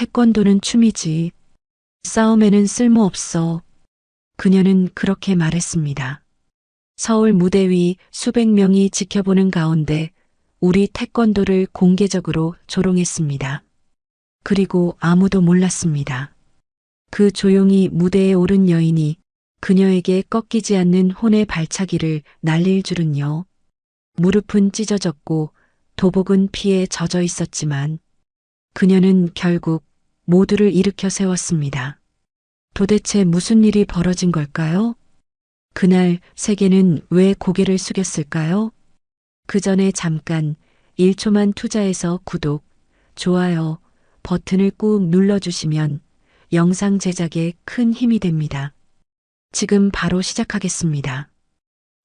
태권도는 춤이지. 싸움에는 쓸모없어. 그녀는 그렇게 말했습니다. 서울 무대 위 수백 명이 지켜보는 가운데 우리 태권도를 공개적으로 조롱했습니다. 그리고 아무도 몰랐습니다. 그 조용히 무대에 오른 여인이 그녀에게 꺾이지 않는 혼의 발차기를 날릴 줄은요. 무릎은 찢어졌고 도복은 피에 젖어 있었지만 그녀는 결국 모두를 일으켜 세웠습니다. 도대체 무슨 일이 벌어진 걸까요? 그날 세계는 왜 고개를 숙였을까요? 그 전에 잠깐 1초만 투자해서 구독, 좋아요 버튼을 꾹 눌러주시면 영상 제작에 큰 힘이 됩니다. 지금 바로 시작하겠습니다.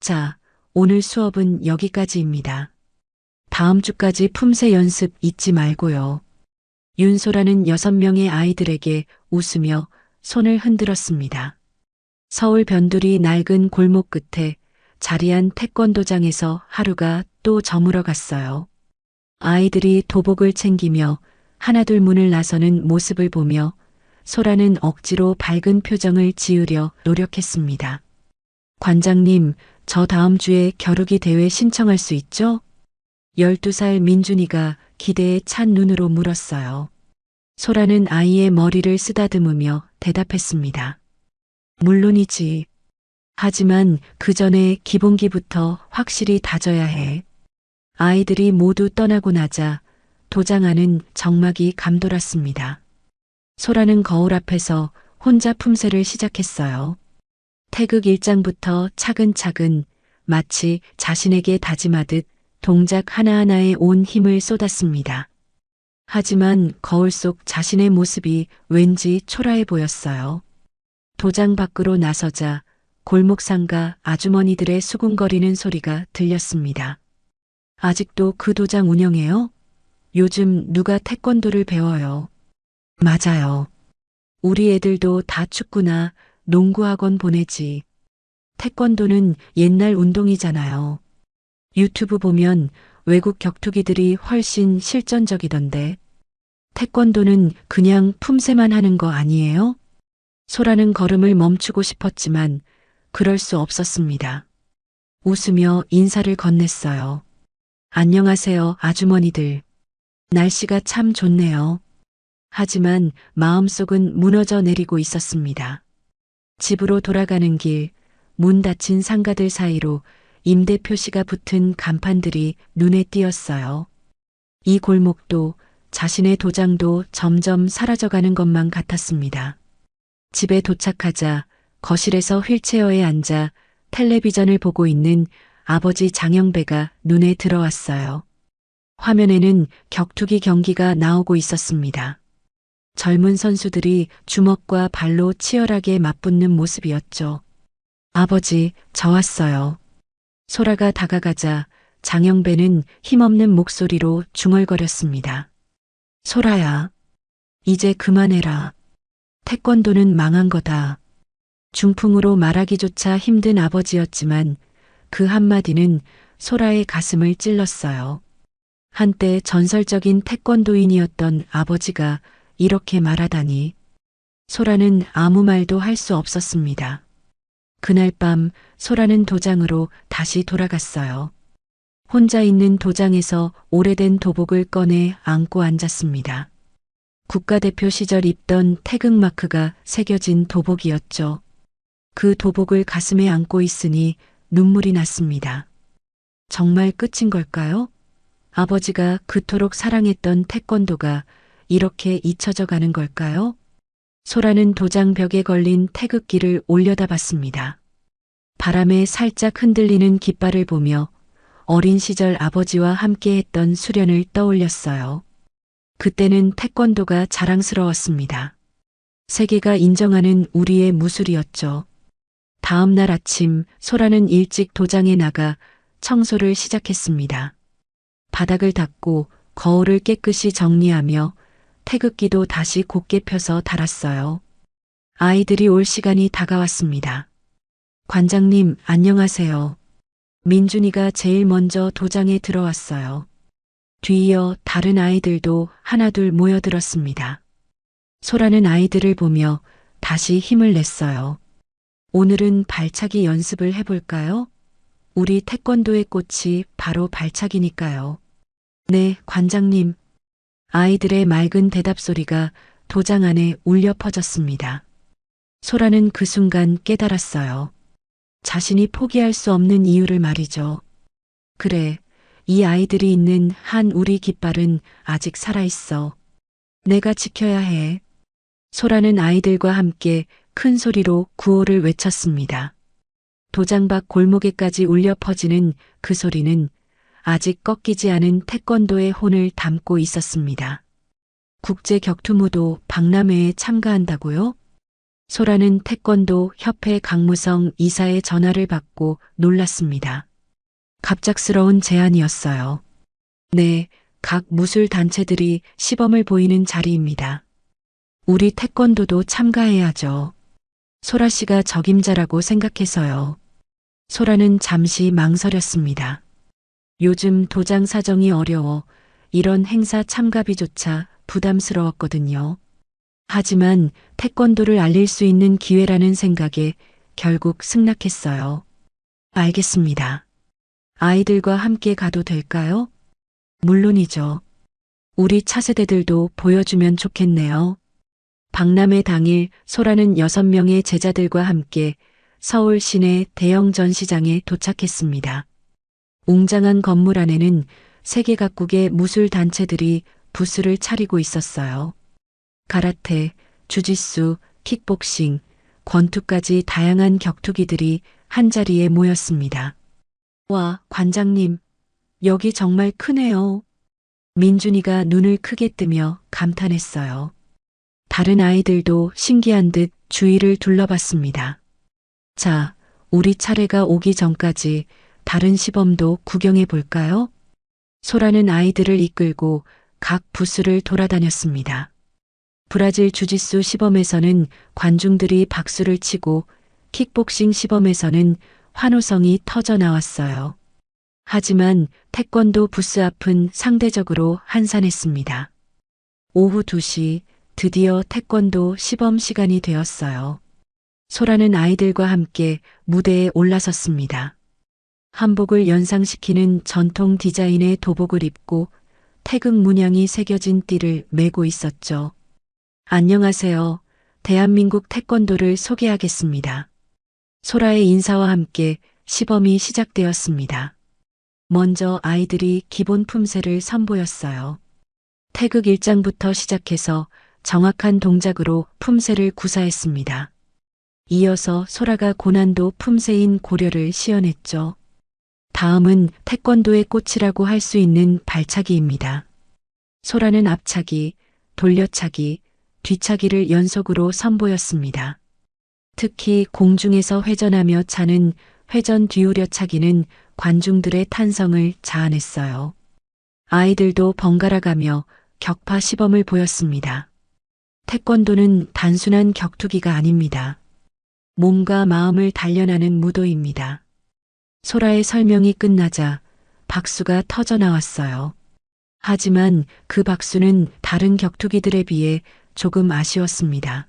자, 오늘 수업은 여기까지입니다. 다음 주까지 품새 연습 잊지 말고요. 윤소라는 6명의 아이들에게 웃으며 손을 흔들었습니다. 서울 변두리 낡은 골목 끝에 자리한 태권도장에서 하루가 또 저물어 갔어요. 아이들이 도복을 챙기며 하나둘 문을 나서는 모습을 보며 소라는 억지로 밝은 표정을 지으려 노력했습니다. 관장님, 저 다음 주에 겨루기 대회 신청할 수 있죠? 12살 민준이가 기대에 찬 눈으로 물었어요. 소라는 아이의 머리를 쓰다듬으며 대답했습니다. 물론이지. 하지만 그 전에 기본기부터 확실히 다져야 해. 아이들이 모두 떠나고 나자 도장 안은 정막이 감돌았습니다. 소라는 거울 앞에서 혼자 품새를 시작했어요. 태극 1장부터 차근차근 마치 자신에게 다짐하듯 동작 하나하나에 온 힘을 쏟았습니다. 하지만 거울 속 자신의 모습이 왠지 초라해 보였어요. 도장 밖으로 나서자 골목상가 아주머니들의 수군거리는 소리가 들렸습니다. 아직도 그 도장 운영해요? 요즘 누가 태권도를 배워요? 맞아요. 우리 애들도 다 축구나 농구학원 보내지. 태권도는 옛날 운동이잖아요. 유튜브 보면 외국 격투기들이 훨씬 실전적이던데. 태권도는 그냥 품새만 하는 거 아니에요? 소라는 걸음을 멈추고 싶었지만 그럴 수 없었습니다. 웃으며 인사를 건넸어요. 안녕하세요, 아주머니들. 날씨가 참 좋네요. 하지만 마음속은 무너져 내리고 있었습니다. 집으로 돌아가는 길, 문 닫힌 상가들 사이로 임대 표시가 붙은 간판들이 눈에 띄었어요. 이 골목도 자신의 도장도 점점 사라져가는 것만 같았습니다. 집에 도착하자 거실에서 휠체어에 앉아 텔레비전을 보고 있는 아버지 장영배가 눈에 들어왔어요. 화면에는 격투기 경기가 나오고 있었습니다. 젊은 선수들이 주먹과 발로 치열하게 맞붙는 모습이었죠. 아버지, 저 왔어요. 소라가 다가가자 장영배는 힘없는 목소리로 중얼거렸습니다. 소라야, 이제 그만해라. 태권도는 망한 거다. 중풍으로 말하기조차 힘든 아버지였지만 그 한마디는 소라의 가슴을 찔렀어요. 한때 전설적인 태권도인이었던 아버지가 이렇게 말하다니. 소라는 아무 말도 할 수 없었습니다. 그날 밤 소라는 도장으로 다시 돌아갔어요. 혼자 있는 도장에서 오래된 도복을 꺼내 안고 앉았습니다. 국가대표 시절 입던 태극마크가 새겨진 도복이었죠. 그 도복을 가슴에 안고 있으니 눈물이 났습니다. 정말 끝인 걸까요? 아버지가 그토록 사랑했던 태권도가 이렇게 잊혀져 가는 걸까요? 소라는 도장 벽에 걸린 태극기를 올려다봤습니다. 바람에 살짝 흔들리는 깃발을 보며 어린 시절 아버지와 함께했던 수련을 떠올렸어요. 그때는 태권도가 자랑스러웠습니다. 세계가 인정하는 우리의 무술이었죠. 다음 날 아침 소라는 일찍 도장에 나가 청소를 시작했습니다. 바닥을 닦고 거울을 깨끗이 정리하며 태극기도 다시 곧게 펴서 달았어요. 아이들이 올 시간이 다가왔습니다. 관장님, 안녕하세요. 민준이가 제일 먼저 도장에 들어왔어요. 뒤이어 다른 아이들도 하나둘 모여들었습니다. 소라는 아이들을 보며 다시 힘을 냈어요. 오늘은 발차기 연습을 해볼까요? 우리 태권도의 꽃이 바로 발차기니까요. 네, 관장님. 아이들의 맑은 대답 소리가 도장 안에 울려 퍼졌습니다. 소라는 그 순간 깨달았어요. 자신이 포기할 수 없는 이유를 말이죠. 그래, 이 아이들이 있는 한 우리 깃발은 아직 살아있어. 내가 지켜야 해. 소라는 아이들과 함께 큰 소리로 구호를 외쳤습니다. 도장 밖 골목에까지 울려 퍼지는 그 소리는 아직 꺾이지 않은 태권도의 혼을 담고 있었습니다. 국제 격투무도 박람회에 참가한다고요? 소라는 태권도 협회 강무성 이사의 전화를 받고 놀랐습니다. 갑작스러운 제안이었어요. 네, 각 무술 단체들이 시범을 보이는 자리입니다. 우리 태권도도 참가해야죠. 소라 씨가 적임자라고 생각해서요. 소라는 잠시 망설였습니다. 요즘 도장 사정이 어려워 이런 행사 참가비조차 부담스러웠거든요. 하지만 태권도를 알릴 수 있는 기회라는 생각에 결국 승낙했어요. 알겠습니다. 아이들과 함께 가도 될까요? 물론이죠. 우리 차세대들도 보여주면 좋겠네요. 박람회 당일 소라는 6명의 제자들과 함께 서울 시내 대형 전시장에 도착했습니다. 웅장한 건물 안에는 세계 각국의 무술 단체들이 부스를 차리고 있었어요. 가라테, 주짓수, 킥복싱, 권투까지 다양한 격투기들이 한자리에 모였습니다. 와, 관장님, 여기 정말 크네요. 민준이가 눈을 크게 뜨며 감탄했어요. 다른 아이들도 신기한 듯 주위를 둘러봤습니다. 자, 우리 차례가 오기 전까지 다른 시범도 구경해 볼까요? 소라는 아이들을 이끌고 각 부스를 돌아다녔습니다. 브라질 주짓수 시범에서는 관중들이 박수를 치고 킥복싱 시범에서는 환호성이 터져 나왔어요. 하지만 태권도 부스 앞은 상대적으로 한산했습니다. 오후 2시 드디어 태권도 시범 시간이 되었어요. 소라는 아이들과 함께 무대에 올라섰습니다. 한복을 연상시키는 전통 디자인의 도복을 입고 태극 문양이 새겨진 띠를 메고 있었죠. 안녕하세요. 대한민국 태권도를 소개하겠습니다. 소라의 인사와 함께 시범이 시작되었습니다. 먼저 아이들이 기본 품새를 선보였어요. 태극 1장부터 시작해서 정확한 동작으로 품새를 구사했습니다. 이어서 소라가 고난도 품새인 고려를 시연했죠. 다음은 태권도의 꽃이라고 할 수 있는 발차기입니다. 소라는 앞차기, 돌려차기, 뒤차기를 연속으로 선보였습니다. 특히 공중에서 회전하며 차는 회전 뒤우려 차기는 관중들의 탄성을 자아냈어요. 아이들도 번갈아 가며 격파 시범을 보였습니다. 태권도는 단순한 격투기가 아닙니다. 몸과 마음을 단련하는 무도입니다. 소라의 설명이 끝나자 박수가 터져 나왔어요. 하지만 그 박수는 다른 격투기들에 비해 조금 아쉬웠습니다.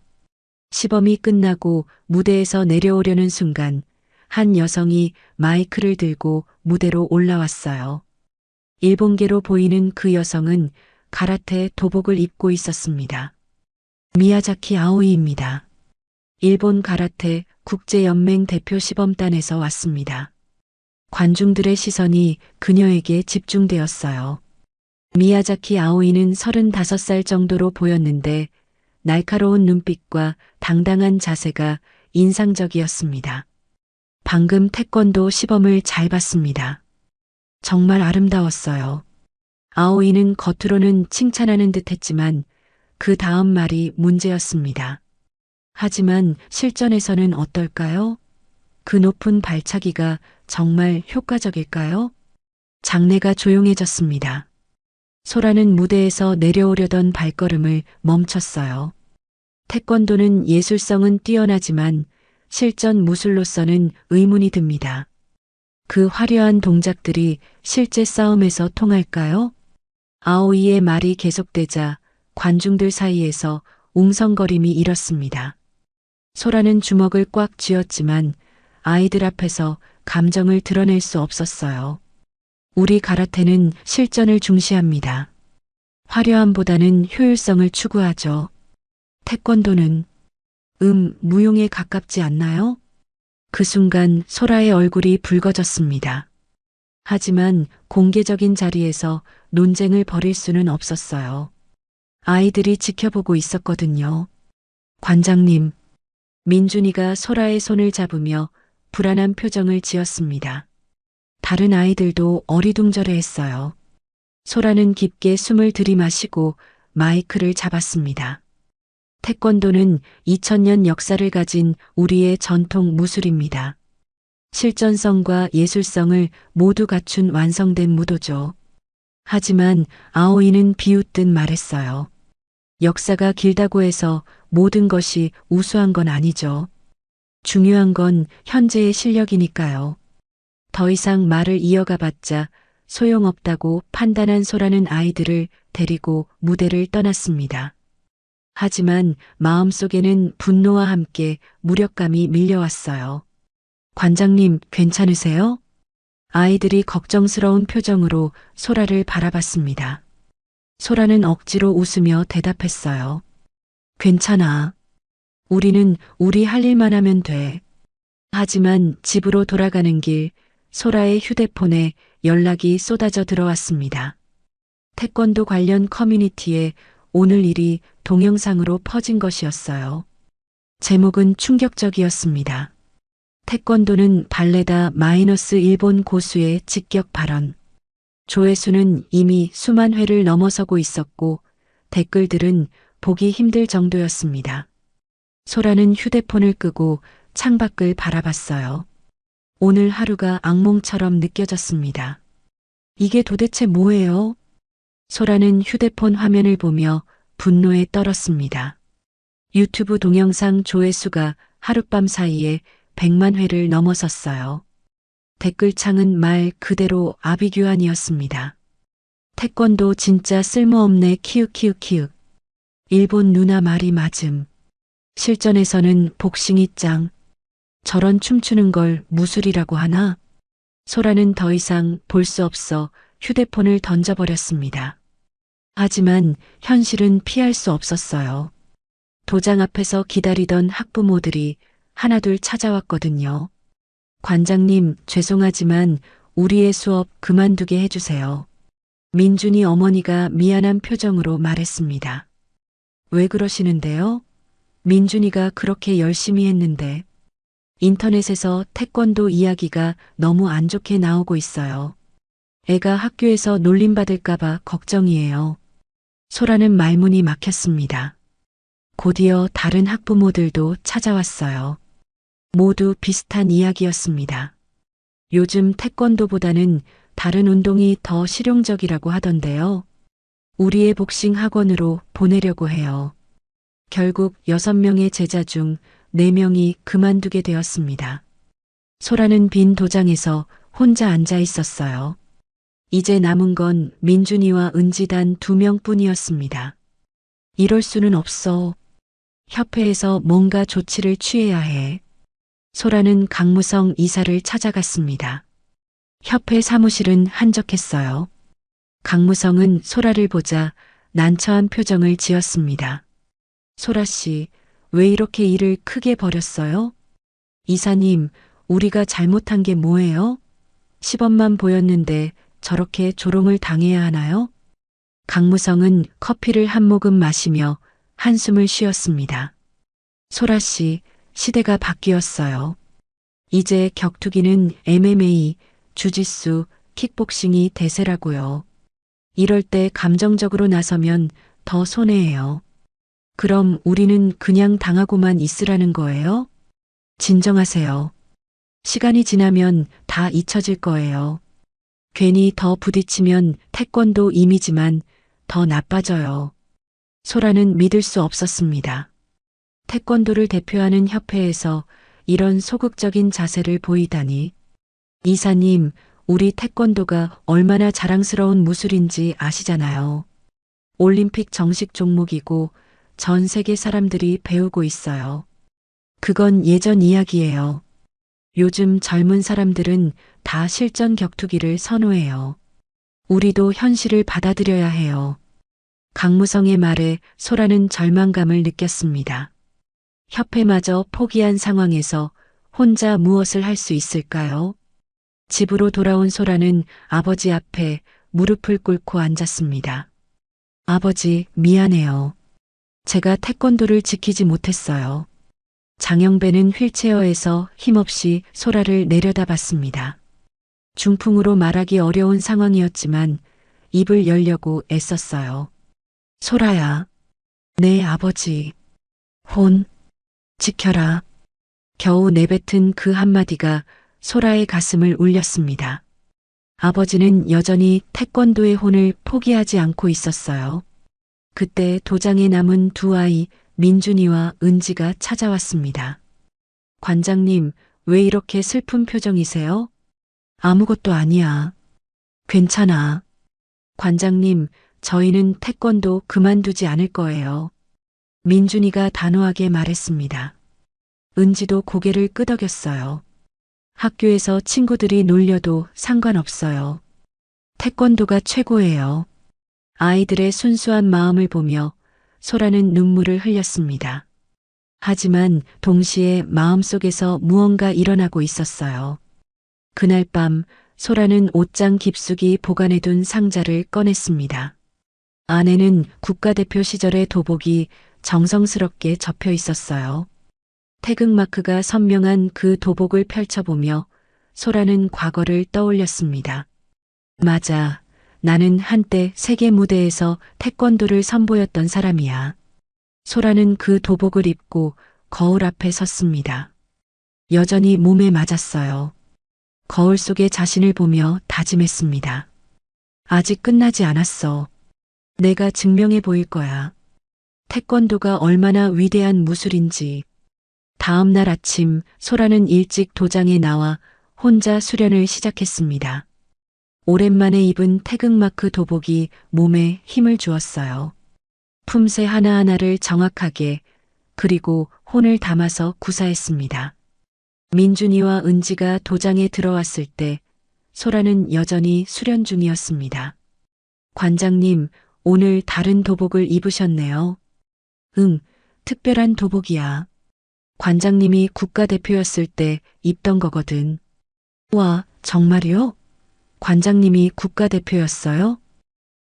시범이 끝나고 무대에서 내려오려는 순간 한 여성이 마이크를 들고 무대로 올라왔어요. 일본계로 보이는 그 여성은 가라테 도복을 입고 있었습니다. 미야자키 아오이입니다. 일본 가라테 국제연맹 대표 시범단에서 왔습니다. 관중들의 시선이 그녀에게 집중되었어요. 미야자키 아오이는 35살 정도로 보였는데 날카로운 눈빛과 당당한 자세가 인상적이었습니다. 방금 태권도 시범을 잘 봤습니다. 정말 아름다웠어요. 아오이는 겉으로는 칭찬하는 듯 했지만 그 다음 말이 문제였습니다. 하지만 실전에서는 어떨까요? 그 높은 발차기가 정말 효과적일까요? 장내가 조용해졌습니다. 소라는 무대에서 내려오려던 발걸음을 멈췄어요. 태권도는 예술성은 뛰어나지만 실전 무술로서는 의문이 듭니다. 그 화려한 동작들이 실제 싸움에서 통할까요? 아오이의 말이 계속되자 관중들 사이에서 웅성거림이 일었습니다. 소라는 주먹을 꽉 쥐었지만 아이들 앞에서 감정을 드러낼 수 없었어요. 우리 가라테는 실전을 중시합니다. 화려함보다는 효율성을 추구하죠. 태권도는 무용에 가깝지 않나요? 그 순간 소라의 얼굴이 붉어졌습니다. 하지만 공개적인 자리에서 논쟁을 벌일 수는 없었어요. 아이들이 지켜보고 있었거든요. 관장님, 민준이가 소라의 손을 잡으며 불안한 표정을 지었습니다. 다른 아이들도 어리둥절해했어요. 소라는 깊게 숨을 들이마시고 마이크를 잡았습니다. 태권도는 2000년 역사를 가진 우리의 전통 무술입니다. 실전성과 예술성을 모두 갖춘 완성된 무도죠. 하지만 아오이는 비웃듯 말했어요. 역사가 길다고 해서 모든 것이 우수한 건 아니죠. 중요한 건 현재의 실력이니까요. 더 이상 말을 이어가봤자 소용없다고 판단한 소라는 아이들을 데리고 무대를 떠났습니다. 하지만 마음속에는 분노와 함께 무력감이 밀려왔어요. 관장님, 괜찮으세요? 아이들이 걱정스러운 표정으로 소라를 바라봤습니다. 소라는 억지로 웃으며 대답했어요. 괜찮아. 우리는 우리 할 일만 하면 돼. 하지만 집으로 돌아가는 길 소라의 휴대폰에 연락이 쏟아져 들어왔습니다. 태권도 관련 커뮤니티에 오늘 일이 동영상으로 퍼진 것이었어요. 제목은 충격적이었습니다. 태권도는 발레다 마이너스 일본 고수의 직격 발언. 조회수는 이미 수만 회를 넘어서고 있었고 댓글들은 보기 힘들 정도였습니다. 소라는 휴대폰을 끄고 창밖을 바라봤어요. 오늘 하루가 악몽처럼 느껴졌습니다. 이게 도대체 뭐예요? 소라는 휴대폰 화면을 보며 분노에 떨었습니다. 유튜브 동영상 조회수가 하룻밤 사이에 100만 회를 넘어섰어요. 댓글창은 말 그대로 아비규환이었습니다. 태권도 진짜 쓸모없네 키읔키읔키읔. 일본 누나 말이 맞음. 실전에서는 복싱이 짱. 저런 춤추는 걸 무술이라고 하나? 소라는 더 이상 볼 수 없어 휴대폰을 던져버렸습니다. 하지만 현실은 피할 수 없었어요. 도장 앞에서 기다리던 학부모들이 하나둘 찾아왔거든요. 관장님, 죄송하지만 우리의 수업 그만두게 해주세요. 민준이 어머니가 미안한 표정으로 말했습니다. 왜 그러시는데요? 민준이가 그렇게 열심히 했는데. 인터넷에서 태권도 이야기가 너무 안 좋게 나오고 있어요. 애가 학교에서 놀림받을까봐 걱정이에요. 소라는 말문이 막혔습니다. 곧이어 다른 학부모들도 찾아왔어요. 모두 비슷한 이야기였습니다. 요즘 태권도보다는 다른 운동이 더 실용적이라고 하던데요. 우리의 복싱 학원으로 보내려고 해요. 결국 6명의 제자 중 4명이 그만두게 되었습니다. 소라는 빈 도장에서 혼자 앉아 있었어요. 이제 남은 건 민준이와 은지단 2명뿐이었습니다. 이럴 수는 없어. 협회에서 뭔가 조치를 취해야 해. 소라는 강무성 이사를 찾아갔습니다. 협회 사무실은 한적했어요. 강무성은 소라를 보자 난처한 표정을 지었습니다. 소라 씨, 왜 이렇게 일을 크게 벌였어요? 이사님, 우리가 잘못한 게 뭐예요? 시범만 보였는데 저렇게 조롱을 당해야 하나요? 강무성은 커피를 한 모금 마시며 한숨을 쉬었습니다. 소라 씨, 시대가 바뀌었어요. 이제 격투기는 MMA, 주짓수, 킥복싱이 대세라고요. 이럴 때 감정적으로 나서면 더 손해예요. 그럼 우리는 그냥 당하고만 있으라는 거예요? 진정하세요. 시간이 지나면 다 잊혀질 거예요. 괜히 더 부딪히면 태권도 이미지만 더 나빠져요. 소라는 믿을 수 없었습니다. 태권도를 대표하는 협회에서 이런 소극적인 자세를 보이다니. 이사님, 우리 태권도가 얼마나 자랑스러운 무술인지 아시잖아요. 올림픽 정식 종목이고 전 세계 사람들이 배우고 있어요. 그건 예전 이야기예요. 요즘 젊은 사람들은 다 실전 격투기를 선호해요. 우리도 현실을 받아들여야 해요. 강무성의 말에 소라는 절망감을 느꼈습니다. 협회마저 포기한 상황에서 혼자 무엇을 할 수 있을까요? 집으로 돌아온 소라는 아버지 앞에 무릎을 꿇고 앉았습니다. 아버지, 미안해요. 제가 태권도를 지키지 못했어요. 장영배는 휠체어에서 힘없이 소라를 내려다봤습니다. 중풍으로 말하기 어려운 상황이었지만 입을 열려고 애썼어요. 소라야. 네, 아버지. 혼. 지켜라. 겨우 내뱉은 그 한마디가 소라의 가슴을 울렸습니다. 아버지는 여전히 태권도의 혼을 포기하지 않고 있었어요. 그때 도장에 남은 두 아이, 민준이와 은지가 찾아왔습니다. 관장님, 왜 이렇게 슬픈 표정이세요? 아무것도 아니야. 괜찮아. 관장님, 저희는 태권도 그만두지 않을 거예요. 민준이가 단호하게 말했습니다. 은지도 고개를 끄덕였어요. 학교에서 친구들이 놀려도 상관없어요. 태권도가 최고예요. 아이들의 순수한 마음을 보며 소라는 눈물을 흘렸습니다. 하지만 동시에 마음속에서 무언가 일어나고 있었어요. 그날 밤 소라는 옷장 깊숙이 보관해둔 상자를 꺼냈습니다. 안에는 국가대표 시절의 도복이 정성스럽게 접혀 있었어요. 태극마크가 선명한 그 도복을 펼쳐보며 소라는 과거를 떠올렸습니다. 맞아. 나는 한때 세계 무대에서 태권도를 선보였던 사람이야. 소라는 그 도복을 입고 거울 앞에 섰습니다. 여전히 몸에 맞았어요. 거울 속의 자신을 보며 다짐했습니다. 아직 끝나지 않았어. 내가 증명해 보일 거야. 태권도가 얼마나 위대한 무술인지. 다음 날 아침 소라는 일찍 도장에 나와 혼자 수련을 시작했습니다. 오랜만에 입은 태극마크 도복이 몸에 힘을 주었어요. 품새 하나하나를 정확하게 그리고 혼을 담아서 구사했습니다. 민준이와 은지가 도장에 들어왔을 때 소라는 여전히 수련 중이었습니다. 관장님, 오늘 다른 도복을 입으셨네요. 응, 특별한 도복이야. 관장님이 국가대표였을 때 입던 거거든. 와, 정말이요? 관장님이 국가대표였어요?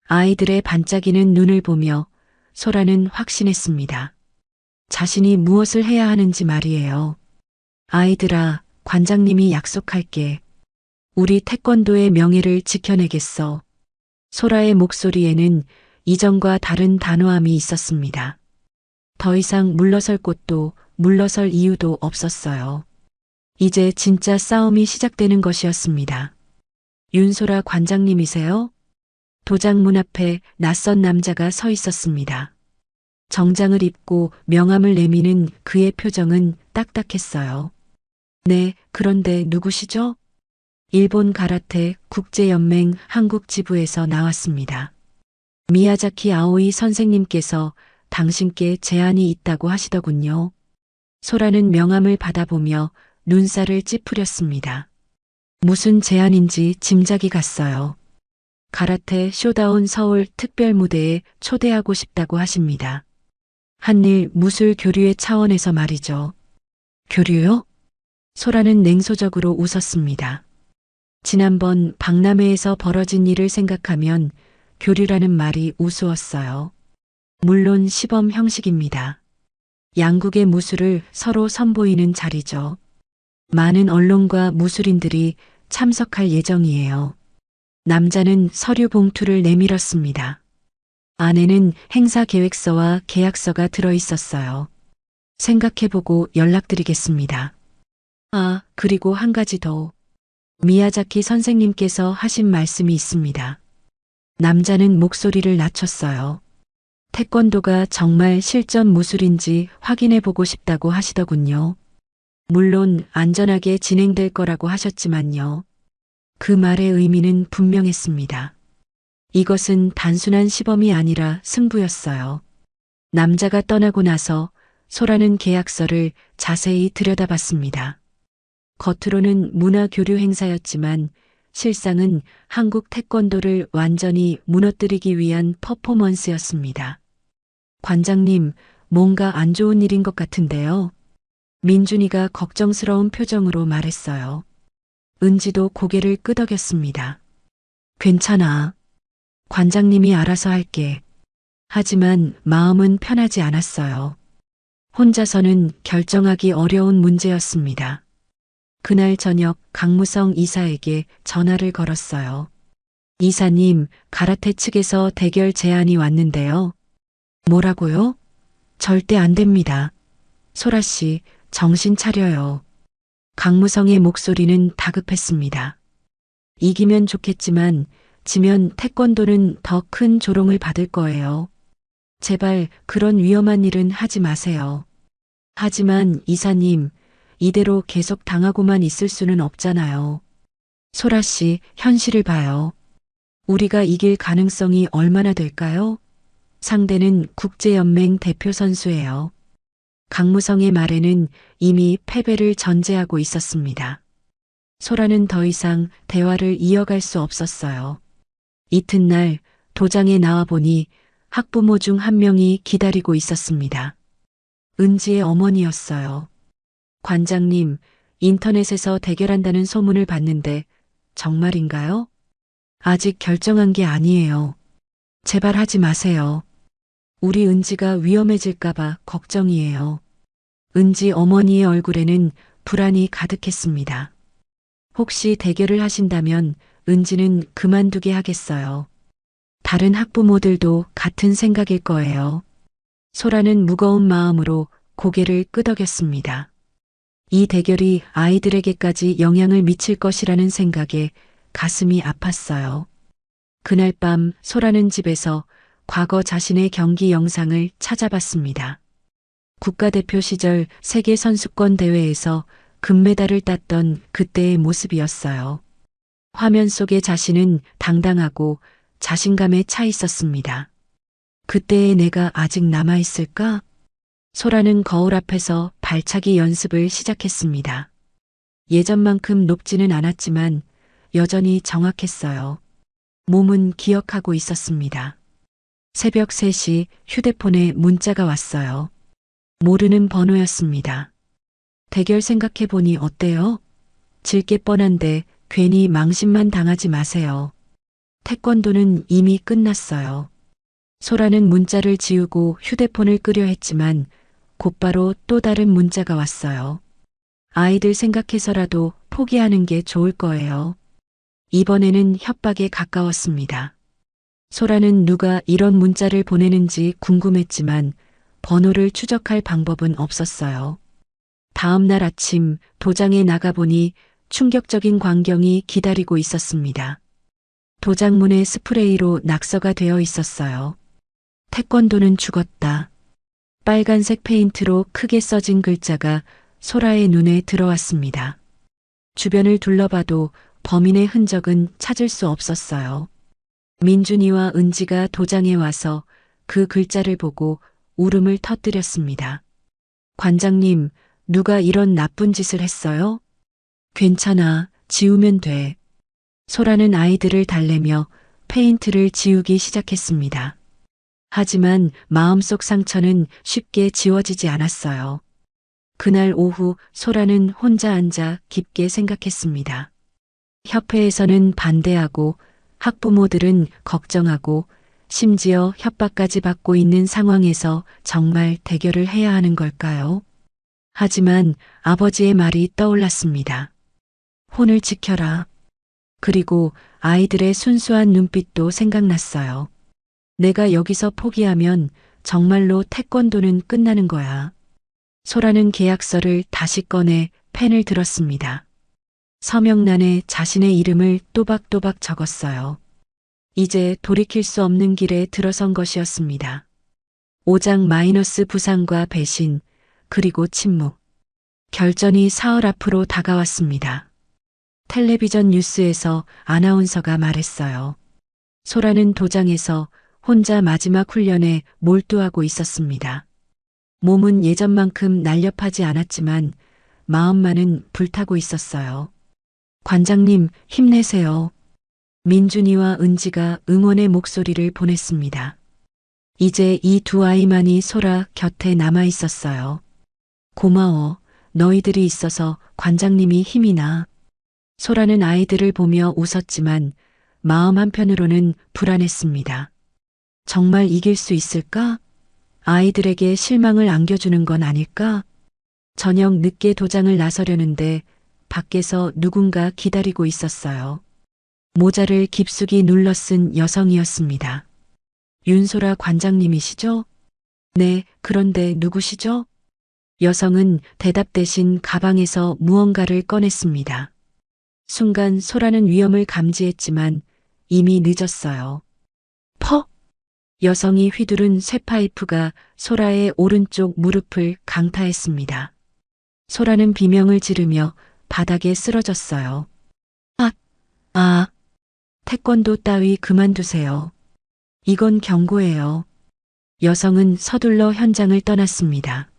아이들의 반짝이는 눈을 보며 소라는 확신했습니다. 자신이 무엇을 해야 하는지 말이에요. 아이들아, 관장님이 약속할게. 우리 태권도의 명예를 지켜내겠어. 소라의 목소리에는 이전과 다른 단호함이 있었습니다. 더 이상 물러설 곳도 물러설 이유도 없었어요. 이제 진짜 싸움이 시작되는 것이었습니다. 윤소라 관장님이세요? 도장 문 앞에 낯선 남자가 서 있었습니다. 정장을 입고 명함을 내미는 그의 표정은 딱딱했어요. 네, 그런데 누구시죠? 일본 가라테 국제연맹 한국 지부에서 나왔습니다. 미야자키 아오이 선생님께서 당신께 제안이 있다고 하시더군요. 소라는 명함을 받아보며 눈살을 찌푸렸습니다. 무슨 제안인지 짐작이 갔어요. 가라테 쇼다운 서울 특별 무대에 초대하고 싶다고 하십니다. 한일 무술 교류의 차원에서 말이죠. 교류요? 소라는 냉소적으로 웃었습니다. 지난번 박람회에서 벌어진 일을 생각하면 교류라는 말이 우스웠어요. 물론 시범 형식입니다. 양국의 무술을 서로 선보이는 자리죠. 많은 언론과 무술인들이 참석할 예정이에요. 남자는 서류 봉투를 내밀었습니다. 안에는 행사 계획서와 계약서가 들어 있었어요. 생각해보고 연락드리겠습니다. 아, 그리고 한 가지 더. 미야자키 선생님께서 하신 말씀이 있습니다. 남자는 목소리를 낮췄어요. 태권도가 정말 실전 무술인지 확인해보고 싶다고 하시더군요. 물론 안전하게 진행될 거라고 하셨지만요. 그 말의 의미는 분명했습니다. 이것은 단순한 시범이 아니라 승부였어요. 남자가 떠나고 나서 소라는 계약서를 자세히 들여다봤습니다. 겉으로는 문화 교류 행사였지만 실상은 한국 태권도를 완전히 무너뜨리기 위한 퍼포먼스였습니다. 관장님, 뭔가 안 좋은 일인 것 같은데요. 민준이가 걱정스러운 표정으로 말했어요. 은지도 고개를 끄덕였습니다. 괜찮아. 관장님이 알아서 할게. 하지만 마음은 편하지 않았어요. 혼자서는 결정하기 어려운 문제였습니다. 그날 저녁 강무성 이사에게 전화를 걸었어요. 이사님, 가라테 측에서 대결 제안이 왔는데요. 뭐라고요? 절대 안 됩니다. 소라 씨, 정신 차려요. 강무성의 목소리는 다급했습니다. 이기면 좋겠지만 지면 태권도는 더 큰 조롱을 받을 거예요. 제발 그런 위험한 일은 하지 마세요. 하지만 이사님, 이대로 계속 당하고만 있을 수는 없잖아요. 소라 씨, 현실을 봐요. 우리가 이길 가능성이 얼마나 될까요? 상대는 국제연맹 대표 선수예요. 강무성의 말에는 이미 패배를 전제하고 있었습니다. 소라는 더 이상 대화를 이어갈 수 없었어요. 이튿날 도장에 나와보니 학부모 중 한 명이 기다리고 있었습니다. 은지의 어머니였어요. 관장님, 인터넷에서 대결한다는 소문을 봤는데 정말인가요? 아직 결정한 게 아니에요. 제발 하지 마세요. 우리 은지가 위험해질까봐 걱정이에요. 은지 어머니의 얼굴에는 불안이 가득했습니다. 혹시 대결을 하신다면 은지는 그만두게 하겠어요. 다른 학부모들도 같은 생각일 거예요. 소라는 무거운 마음으로 고개를 끄덕였습니다. 이 대결이 아이들에게까지 영향을 미칠 것이라는 생각에 가슴이 아팠어요. 그날 밤 소라는 집에서 과거 자신의 경기 영상을 찾아봤습니다. 국가대표 시절 세계선수권 대회에서 금메달을 땄던 그때의 모습이었어요. 화면 속의 자신은 당당하고 자신감에 차 있었습니다. 그때의 내가 아직 남아있을까? 소라는 거울 앞에서 발차기 연습을 시작했습니다. 예전만큼 높지는 않았지만 여전히 정확했어요. 몸은 기억하고 있었습니다. 새벽 3시 휴대폰에 문자가 왔어요. 모르는 번호였습니다. 대결 생각해보니 어때요? 질 게 뻔한데 괜히 망신만 당하지 마세요. 태권도는 이미 끝났어요. 소라는 문자를 지우고 휴대폰을 끄려 했지만 곧바로 또 다른 문자가 왔어요. 아이들 생각해서라도 포기하는 게 좋을 거예요. 이번에는 협박에 가까웠습니다. 소라는 누가 이런 문자를 보내는지 궁금했지만 번호를 추적할 방법은 없었어요. 다음 날 아침 도장에 나가보니 충격적인 광경이 기다리고 있었습니다. 도장문에 스프레이로 낙서가 되어 있었어요. 태권도는 죽었다. 빨간색 페인트로 크게 써진 글자가 소라의 눈에 들어왔습니다. 주변을 둘러봐도 범인의 흔적은 찾을 수 없었어요. 민준이와 은지가 도장에 와서 그 글자를 보고 울음을 터뜨렸습니다. 관장님, 누가 이런 나쁜 짓을 했어요? 괜찮아, 지우면 돼. 소라는 아이들을 달래며 페인트를 지우기 시작했습니다. 하지만 마음속 상처는 쉽게 지워지지 않았어요. 그날 오후 소라는 혼자 앉아 깊게 생각했습니다. 협회에서는 반대하고 학부모들은 걱정하고 심지어 협박까지 받고 있는 상황에서 정말 대결을 해야 하는 걸까요? 하지만 아버지의 말이 떠올랐습니다. 혼을 지켜라. 그리고 아이들의 순수한 눈빛도 생각났어요. 내가 여기서 포기하면 정말로 태권도는 끝나는 거야. 소라는 계약서를 다시 꺼내 펜을 들었습니다. 서명란에 자신의 이름을 또박또박 적었어요. 이제 돌이킬 수 없는 길에 들어선 것이었습니다. 5장 마이너스 부상과 배신, 그리고 침묵. 결전이 사흘 앞으로 다가왔습니다. 텔레비전 뉴스에서 아나운서가 말했어요. 소라는 도장에서 혼자 마지막 훈련에 몰두하고 있었습니다. 몸은 예전만큼 날렵하지 않았지만 마음만은 불타고 있었어요. 관장님, 힘내세요. 민준이와 은지가 응원의 목소리를 보냈습니다. 이제 이 두 아이만이 소라 곁에 남아 있었어요. 고마워. 너희들이 있어서 관장님이 힘이 나. 소라는 아이들을 보며 웃었지만 마음 한편으로는 불안했습니다. 정말 이길 수 있을까? 아이들에게 실망을 안겨주는 건 아닐까? 저녁 늦게 도장을 나서려는데 밖에서 누군가 기다리고 있었어요. 모자를 깊숙이 눌러 쓴 여성이었습니다. 윤소라 관장님이시죠? 네, 그런데 누구시죠? 여성은 대답 대신 가방에서 무언가를 꺼냈습니다. 순간 소라는 위험을 감지했지만 이미 늦었어요. 퍽! 여성이 휘두른 쇠파이프가 소라의 오른쪽 무릎을 강타했습니다. 소라는 비명을 지르며 바닥에 쓰러졌어요. 아, 태권도 따위 그만두세요. 이건 경고예요. 여성은 서둘러 현장을 떠났습니다.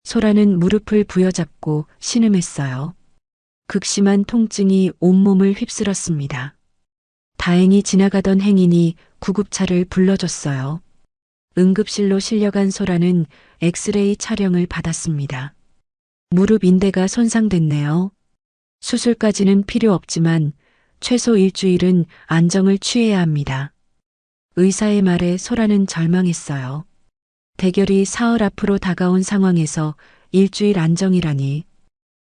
소라는 무릎을 부여잡고 신음했어요. 극심한 통증이 온몸을 휩쓸었습니다. 다행히 지나가던 행인이 구급차를 불러줬어요. 응급실로 실려간 소라는 엑스레이 촬영을 받았습니다. 무릎 인대가 손상됐네요. 수술까지는 필요 없지만 최소 일주일은 안정을 취해야 합니다. 의사의 말에 소라는 절망했어요. 대결이 사흘 앞으로 다가온 상황에서 일주일 안정이라니.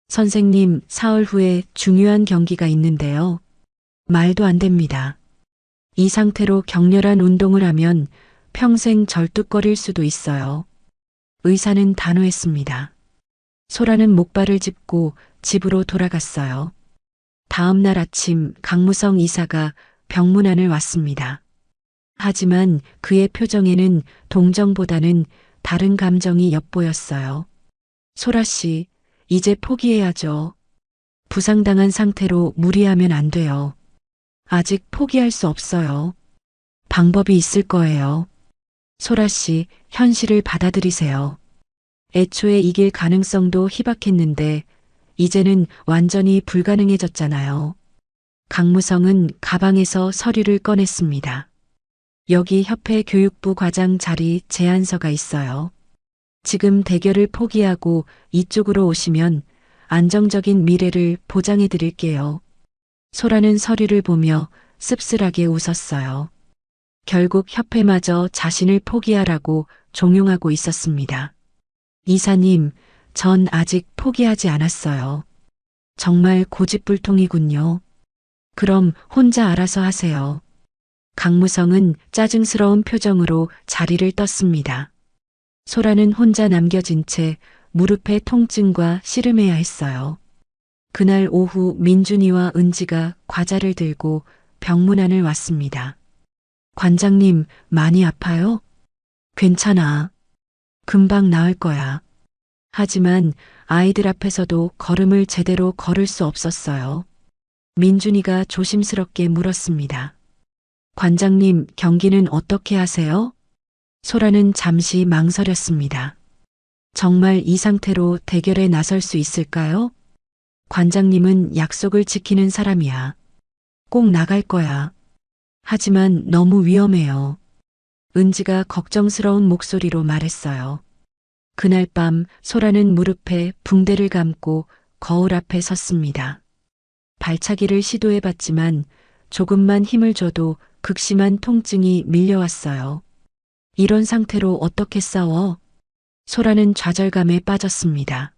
선생님, 사흘 후에 중요한 경기가 있는데요. 말도 안 됩니다. 이 상태로 격렬한 운동을 하면 평생 절뚝거릴 수도 있어요. 의사는 단호했습니다. 소라는 목발을 짚고 집으로 돌아갔어요. 다음 날 아침 강무성 이사가 병문안을 왔습니다. 하지만 그의 표정에는 동정보다는 다른 감정이 엿보였어요. 소라 씨, 이제 포기해야죠. 부상당한 상태로 무리하면 안 돼요. 아직 포기할 수 없어요. 방법이 있을 거예요. 소라 씨, 현실을 받아들이세요. 애초에 이길 가능성도 희박했는데 이제는 완전히 불가능해졌잖아요. 강무성은 가방에서 서류를 꺼냈습니다. 여기 협회 교육부 과장 자리 제안서가 있어요. 지금 대결을 포기하고 이쪽으로 오시면 안정적인 미래를 보장해 드릴게요. 소라는 서류를 보며 씁쓸하게 웃었어요. 결국 협회마저 자신을 포기하라고 종용하고 있었습니다. 이사님, 전 아직 포기하지 않았어요. 정말 고집불통이군요. 그럼 혼자 알아서 하세요. 강무성은 짜증스러운 표정으로 자리를 떴습니다. 소라는 혼자 남겨진 채 무릎의 통증과 씨름해야 했어요. 그날 오후 민준이와 은지가 과자를 들고 병문안을 왔습니다. 관장님, 많이 아파요? 괜찮아. 금방 나을 거야. 하지만 아이들 앞에서도 걸음을 제대로 걸을 수 없었어요. 민준이가 조심스럽게 물었습니다. 관장님, 경기는 어떻게 하세요? 소라는 잠시 망설였습니다. 정말 이 상태로 대결에 나설 수 있을까요? 관장님은 약속을 지키는 사람이야. 꼭 나갈 거야. 하지만 너무 위험해요. 은지가 걱정스러운 목소리로 말했어요. 그날 밤 소라는 무릎에 붕대를 감고 거울 앞에 섰습니다. 발차기를 시도해봤지만 조금만 힘을 줘도 극심한 통증이 밀려왔어요. 이런 상태로 어떻게 싸워? 소라는 좌절감에 빠졌습니다.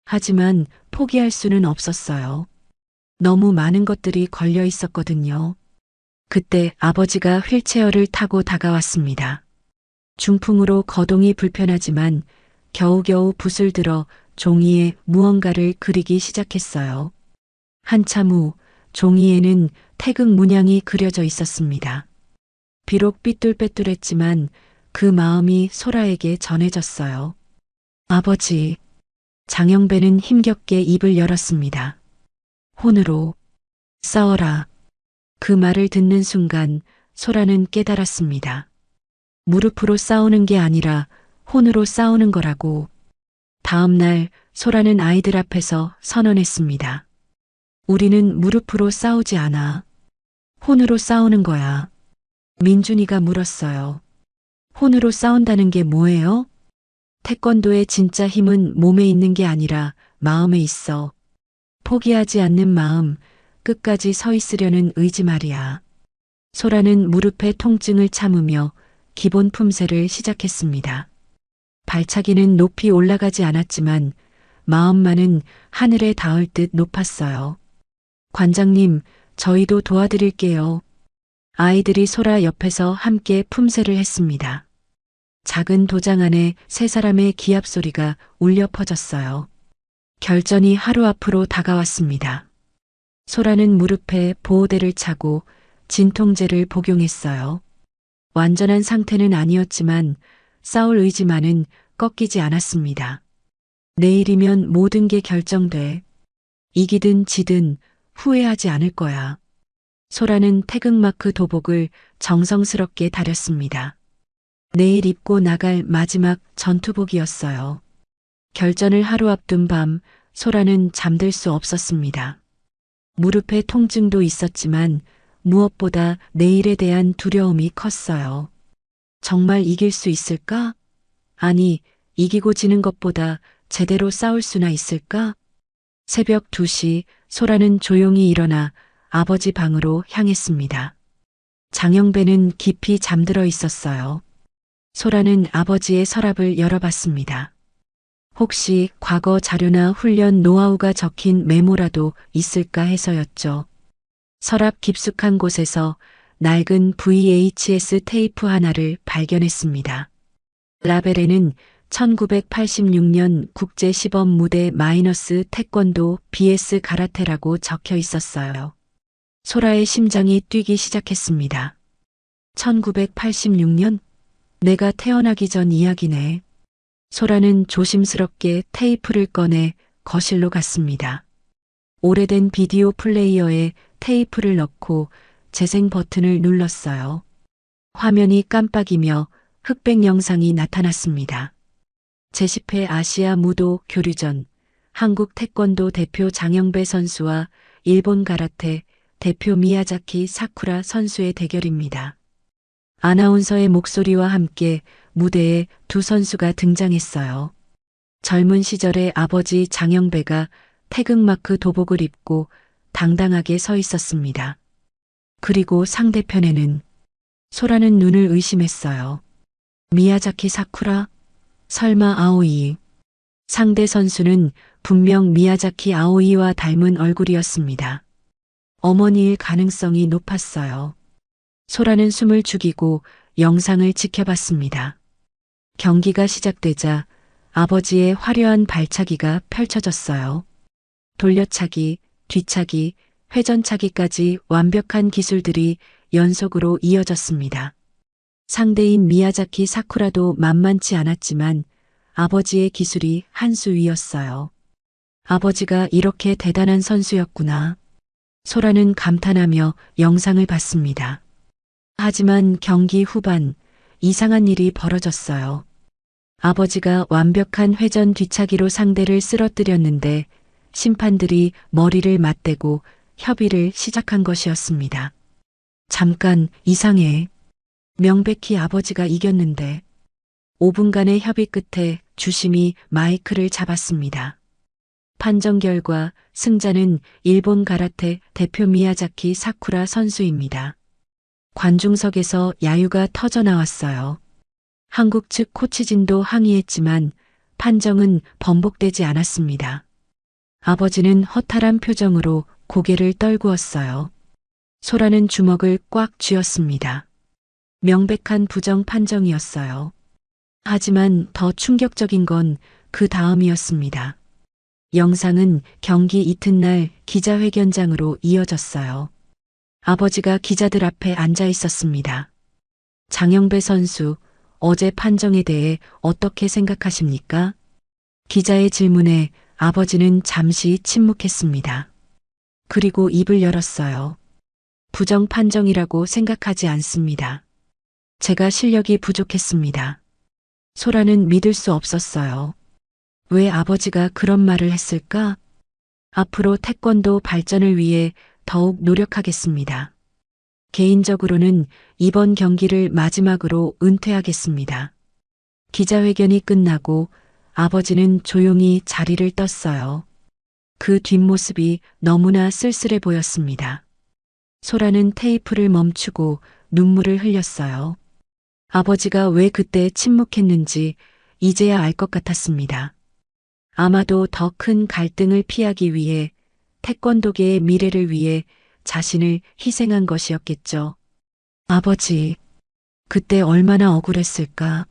하지만 포기할 수는 없었어요. 너무 많은 것들이 걸려 있었거든요. 그때 아버지가 휠체어를 타고 다가왔습니다. 중풍으로 거동이 불편하지만 겨우겨우 붓을 들어 종이에 무언가를 그리기 시작했어요. 한참 후 종이에는 태극 문양이 그려져 있었습니다. 비록 삐뚤빼뚤했지만 그 마음이 소라에게 전해졌어요. 아버지, 장영배는 힘겹게 입을 열었습니다. 혼으로 싸워라. 그 말을 듣는 순간 소라는 깨달았습니다. 무릎으로 싸우는 게 아니라 혼으로 싸우는 거라고. 다음 날 소라는 아이들 앞에서 선언했습니다. 우리는 무릎으로 싸우지 않아. 혼으로 싸우는 거야. 민준이가 물었어요. 혼으로 싸운다는 게 뭐예요? 태권도의 진짜 힘은 몸에 있는 게 아니라 마음에 있어. 포기하지 않는 마음, 끝까지 서 있으려는 의지 말이야. 소라는 무릎의 통증을 참으며 기본 품새를 시작했습니다. 발차기는 높이 올라가지 않았지만 마음만은 하늘에 닿을 듯 높았어요. 관장님, 저희도 도와드릴게요. 아이들이 소라 옆에서 함께 품새를 했습니다. 작은 도장 안에 세 사람의 기합 소리가 울려 퍼졌어요. 결전이 하루 앞으로 다가왔습니다. 소라는 무릎에 보호대를 차고 진통제를 복용했어요. 완전한 상태는 아니었지만 싸울 의지만은 꺾이지 않았습니다. 내일이면 모든 게 결정돼. 이기든 지든 후회하지 않을 거야. 소라는 태극마크 도복을 정성스럽게 다렸습니다. 내일 입고 나갈 마지막 전투복이었어요. 결전을 하루 앞둔 밤 소라는 잠들 수 없었습니다. 무릎의 통증도 있었지만 무엇보다 내일에 대한 두려움이 컸어요. 정말 이길 수 있을까? 아니, 이기고 지는 것보다 제대로 싸울 수나 있을까? 새벽 2시 소라는 조용히 일어나 아버지 방으로 향했습니다. 장영배는 깊이 잠들어 있었어요. 소라는 아버지의 서랍을 열어봤습니다. 혹시 과거 자료나 훈련 노하우가 적힌 메모라도 있을까 해서였죠. 서랍 깊숙한 곳에서 낡은 VHS 테이프 하나를 발견했습니다. 라벨에는 1986년 국제시범 무대 마이너스 태권도 BS 가라테라고 적혀 있었어요. 소라의 심장이 뛰기 시작했습니다. 1986년? 내가 태어나기 전 이야기네. 소라는 조심스럽게 테이프를 꺼내 거실로 갔습니다. 오래된 비디오 플레이어에 테이프를 넣고 재생 버튼을 눌렀어요. 화면이 깜빡이며 흑백 영상이 나타났습니다. 제10회 아시아 무도 교류전 한국 태권도 대표 장영배 선수와 일본 가라테 대표 미야자키 사쿠라 선수의 대결입니다. 아나운서의 목소리와 함께 무대에 두 선수가 등장했어요. 젊은 시절의 아버지 장영배가 태극마크 도복을 입고 당당하게 서 있었습니다. 그리고 상대편에는 소라는 눈을 의심했어요. 미야자키 사쿠라? 설마 아오이? 상대 선수는 분명 미야자키 아오이와 닮은 얼굴이었습니다. 어머니일 가능성이 높았어요. 소라는 숨을 죽이고 영상을 지켜봤습니다. 경기가 시작되자 아버지의 화려한 발차기가 펼쳐졌어요. 돌려차기, 뒤차기, 회전차기까지 완벽한 기술들이 연속으로 이어졌습니다. 상대인 미야자키 사쿠라도 만만치 않았지만 아버지의 기술이 한 수 위였어요. 아버지가 이렇게 대단한 선수였구나. 소라는 감탄하며 영상을 봤습니다. 하지만 경기 후반 이상한 일이 벌어졌어요. 아버지가 완벽한 회전 뒤차기로 상대를 쓰러뜨렸는데 심판들이 머리를 맞대고 협의를 시작한 것이었습니다. 잠깐 이상해. 명백히 아버지가 이겼는데. 5분간의 협의 끝에 주심이 마이크를 잡았습니다. 판정 결과 승자는 일본 가라테 대표 미야자키 사쿠라 선수입니다. 관중석에서 야유가 터져 나왔어요. 한국 측 코치진도 항의했지만 판정은 번복되지 않았습니다. 아버지는 허탈한 표정으로 고개를 떨구었어요. 소라는 주먹을 꽉 쥐었습니다. 명백한 부정 판정이었어요. 하지만 더 충격적인 건 그 다음이었습니다. 영상은 경기 이튿날 기자회견장으로 이어졌어요. 아버지가 기자들 앞에 앉아 있었습니다. 장영배 선수, 어제 판정에 대해 어떻게 생각하십니까? 기자의 질문에 아버지는 잠시 침묵했습니다. 그리고 입을 열었어요. 부정 판정이라고 생각하지 않습니다. 제가 실력이 부족했습니다. 소라는 믿을 수 없었어요. 왜 아버지가 그런 말을 했을까? 앞으로 태권도 발전을 위해 더욱 노력하겠습니다. 개인적으로는 이번 경기를 마지막으로 은퇴하겠습니다. 기자회견이 끝나고 아버지는 조용히 자리를 떴어요. 그 뒷모습이 너무나 쓸쓸해 보였습니다. 소라는 테이프를 멈추고 눈물을 흘렸어요. 아버지가 왜 그때 침묵했는지 이제야 알 것 같았습니다. 아마도 더 큰 갈등을 피하기 위해 태권도계의 미래를 위해 자신을 희생한 것이었겠죠. 아버지, 그때 얼마나 억울했을까?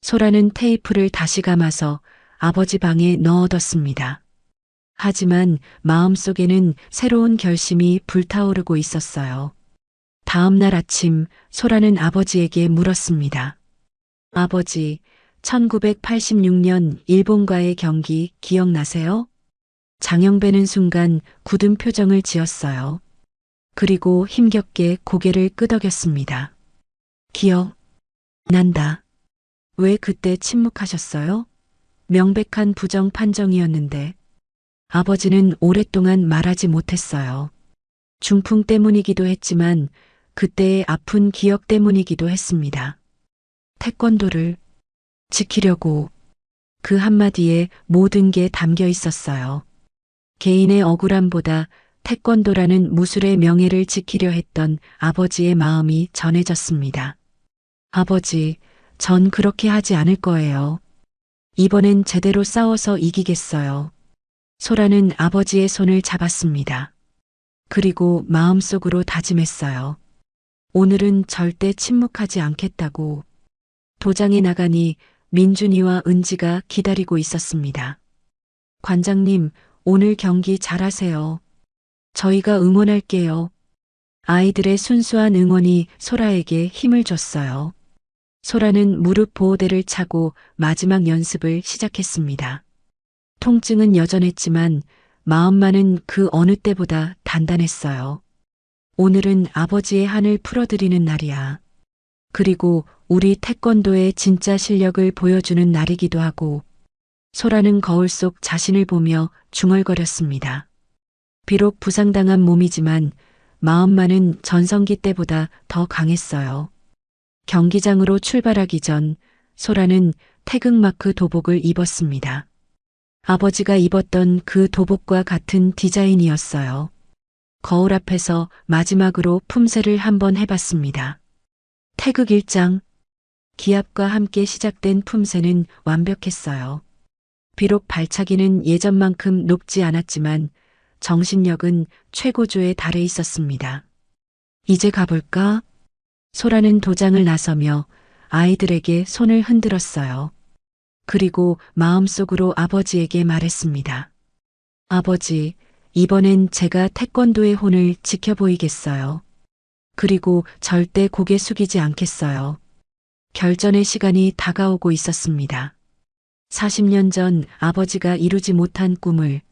소라는 테이프를 다시 감아서 아버지 방에 넣어뒀습니다. 하지만 마음속에는 새로운 결심이 불타오르고 있었어요. 다음 날 아침 소라는 아버지에게 물었습니다. 아버지, 1986년 일본과의 경기 기억나세요? 장영배는 순간 굳은 표정을 지었어요. 그리고 힘겹게 고개를 끄덕였습니다. 기억 난다. 왜 그때 침묵하셨어요? 명백한 부정 판정이었는데. 아버지는 오랫동안 말하지 못했어요. 중풍 때문이기도 했지만 그때의 아픈 기억 때문이기도 했습니다. 태권도를 지키려고 그 한마디에 모든 게 담겨 있었어요. 개인의 억울함보다 태권도라는 무술의 명예를 지키려 했던 아버지의 마음이 전해졌습니다. 아버지, 전 그렇게 하지 않을 거예요. 이번엔 제대로 싸워서 이기겠어요. 소라는 아버지의 손을 잡았습니다. 그리고 마음속으로 다짐했어요. 오늘은 절대 침묵하지 않겠다고. 도장에 나가니 민준이와 은지가 기다리고 있었습니다. 관장님, 오늘 경기 잘하세요. 저희가 응원할게요. 아이들의 순수한 응원이 소라에게 힘을 줬어요. 소라는 무릎 보호대를 차고 마지막 연습을 시작했습니다. 통증은 여전했지만 마음만은 그 어느 때보다 단단했어요. 오늘은 아버지의 한을 풀어드리는 날이야. 그리고 우리 태권도의 진짜 실력을 보여주는 날이기도 하고. 소라는 거울 속 자신을 보며 중얼거렸습니다. 비록 부상당한 몸이지만 마음만은 전성기 때보다 더 강했어요. 경기장으로 출발하기 전 소라는 태극마크 도복을 입었습니다. 아버지가 입었던 그 도복과 같은 디자인이었어요. 거울 앞에서 마지막으로 품새를 한번 해봤습니다. 태극 1장. 기합과 함께 시작된 품새는 완벽했어요. 비록 발차기는 예전만큼 높지 않았지만 정신력은 최고조에 달해 있었습니다. 이제 가볼까? 소라는 도장을 나서며 아이들에게 손을 흔들었어요. 그리고 마음속으로 아버지에게 말했습니다. 아버지, 이번엔 제가 태권도의 혼을 지켜보이겠어요. 그리고 절대 고개 숙이지 않겠어요. 결전의 시간이 다가오고 있었습니다. 40년 전 아버지가 이루지 못한 꿈을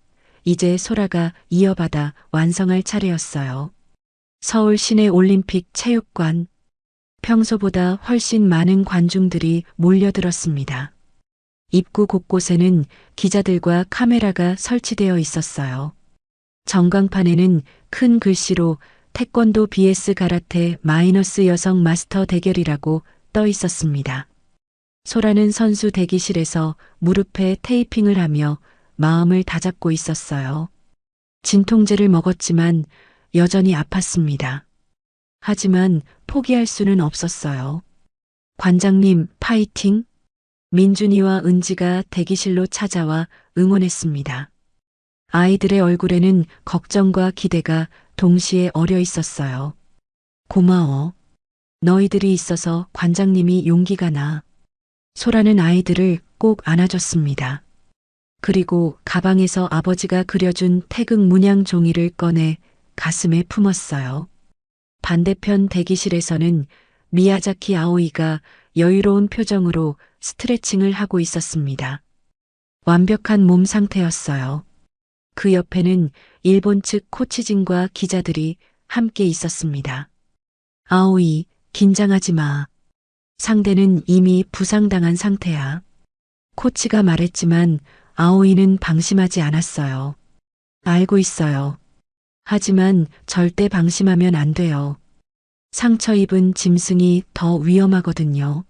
이제 소라가 이어받아 완성할 차례였어요. 서울 시내 올림픽 체육관. 평소보다 훨씬 많은 관중들이 몰려들었습니다. 입구 곳곳에는 기자들과 카메라가 설치되어 있었어요. 전광판에는 큰 글씨로 태권도 vs 가라테 마이너스 여성 마스터 대결이라고 떠 있었습니다. 소라는 선수 대기실에서 무릎에 테이핑을 하며 마음을 다잡고 있었어요. 진통제를 먹었지만 여전히 아팠습니다. 하지만 포기할 수는 없었어요. 관장님, 파이팅! 민준이와 은지가 대기실로 찾아와 응원했습니다. 아이들의 얼굴에는 걱정과 기대가 동시에 어려 있었어요. 고마워. 너희들이 있어서 관장님이 용기가 나. 소라는 아이들을 꼭 안아줬습니다. 그리고 가방에서 아버지가 그려준 태극 문양 종이를 꺼내 가슴에 품었어요. 반대편 대기실에서는 미야자키 아오이가 여유로운 표정으로 스트레칭을 하고 있었습니다. 완벽한 몸 상태였어요. 그 옆에는 일본 측 코치진과 기자들이 함께 있었습니다. 아오이, 긴장하지 마. 상대는 이미 부상당한 상태야. 코치가 말했지만 아오이는 방심하지 않았어요. 알고 있어요. 하지만 절대 방심하면 안 돼요. 상처 입은 짐승이 더 위험하거든요.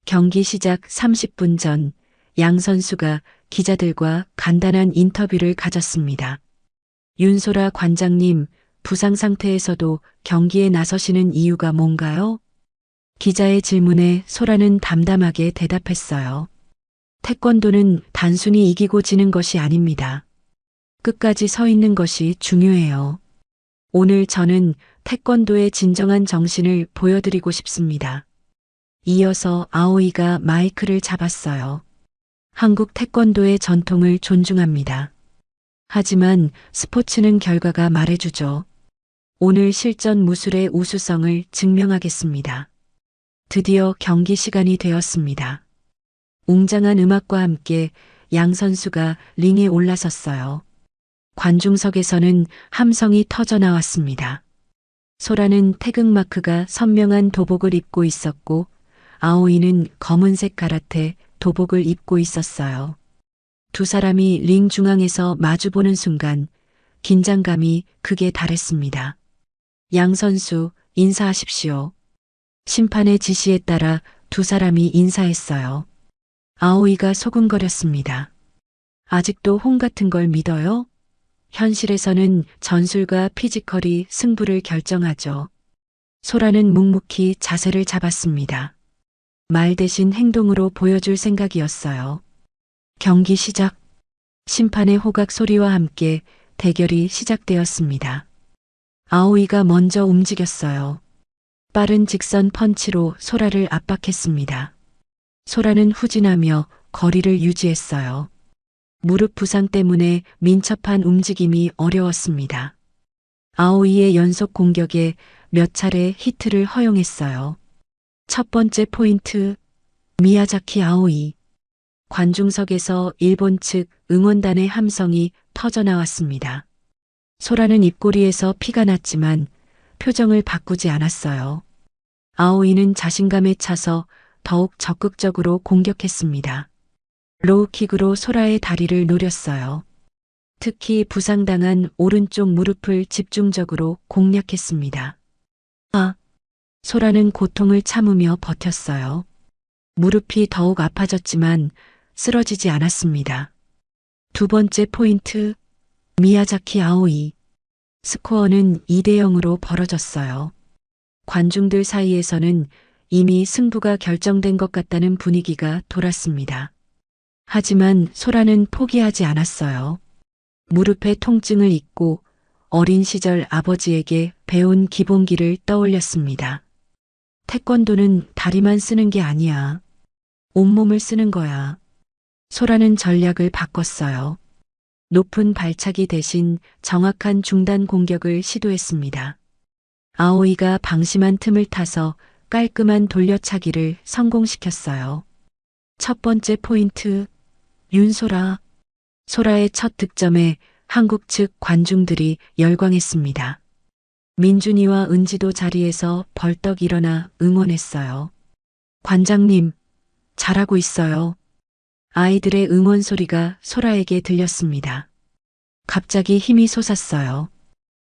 경기 시작 30분 전, 양 선수가 기자들과 간단한 인터뷰를 가졌습니다. 윤소라 관장님, 부상 상태에서도 경기에 나서시는 이유가 뭔가요? 기자의 질문에 소라는 담담하게 대답했어요. 태권도는 단순히 이기고 지는 것이 아닙니다. 끝까지 서 있는 것이 중요해요. 오늘 저는 태권도의 진정한 정신을 보여드리고 싶습니다. 이어서 아오이가 마이크를 잡았어요. 한국 태권도의 전통을 존중합니다. 하지만 스포츠는 결과가 말해주죠. 오늘 실전 무술의 우수성을 증명하겠습니다. 드디어 경기 시간이 되었습니다. 웅장한 음악과 함께 양 선수가 링에 올라섰어요. 관중석에서는 함성이 터져 나왔습니다. 소라는 태극마크가 선명한 도복을 입고 있었고 아오이는 검은색 가라테 도복을 입고 있었어요. 두 사람이 링 중앙에서 마주보는 순간 긴장감이 극에 달했습니다. 양 선수 인사하십시오. 심판의 지시에 따라 두 사람이 인사했어요. 아오이가 소근거렸습니다. 아직도 홍 같은 걸 믿어요? 현실에서는 전술과 피지컬이 승부를 결정하죠. 소라는 묵묵히 자세를 잡았습니다. 말 대신 행동으로 보여줄 생각이었어요. 경기 시작. 심판의 호각 소리와 함께 대결이 시작되었습니다. 아오이가 먼저 움직였어요. 빠른 직선 펀치로 소라를 압박했습니다. 소라는 후진하며 거리를 유지했어요. 무릎 부상 때문에 민첩한 움직임이 어려웠습니다. 아오이의 연속 공격에 몇 차례 히트를 허용했어요. 첫 번째 포인트, 미야자키 아오이. 관중석에서 일본 측 응원단의 함성이 터져나왔습니다. 소라는 입꼬리에서 피가 났지만 표정을 바꾸지 않았어요. 아오이는 자신감에 차서 더욱 적극적으로 공격했습니다. 로우킥으로 소라의 다리를 노렸어요. 특히 부상당한 오른쪽 무릎을 집중적으로 공략했습니다. 소라는 고통을 참으며 버텼어요. 무릎이 더욱 아파졌지만 쓰러지지 않았습니다. 두 번째 포인트, 미야자키 아오이. 스코어는 2대 0으로 벌어졌어요. 관중들 사이에서는 이미 승부가 결정된 것 같다는 분위기가 돌았습니다. 하지만 소라는 포기하지 않았어요. 무릎에 통증을 잊고 어린 시절 아버지에게 배운 기본기를 떠올렸습니다. 태권도는 다리만 쓰는 게 아니야. 온몸을 쓰는 거야. 소라는 전략을 바꿨어요. 높은 발차기 대신 정확한 중단 공격을 시도했습니다. 아오이가 방심한 틈을 타서 깔끔한 돌려차기를 성공시켰어요. 첫 번째 포인트, 윤소라. 소라의 첫 득점에 한국 측 관중들이 열광했습니다. 민준이와 은지도 자리에서 벌떡 일어나 응원했어요. 관장님, 잘하고 있어요. 아이들의 응원 소리가 소라에게 들렸습니다. 갑자기 힘이 솟았어요.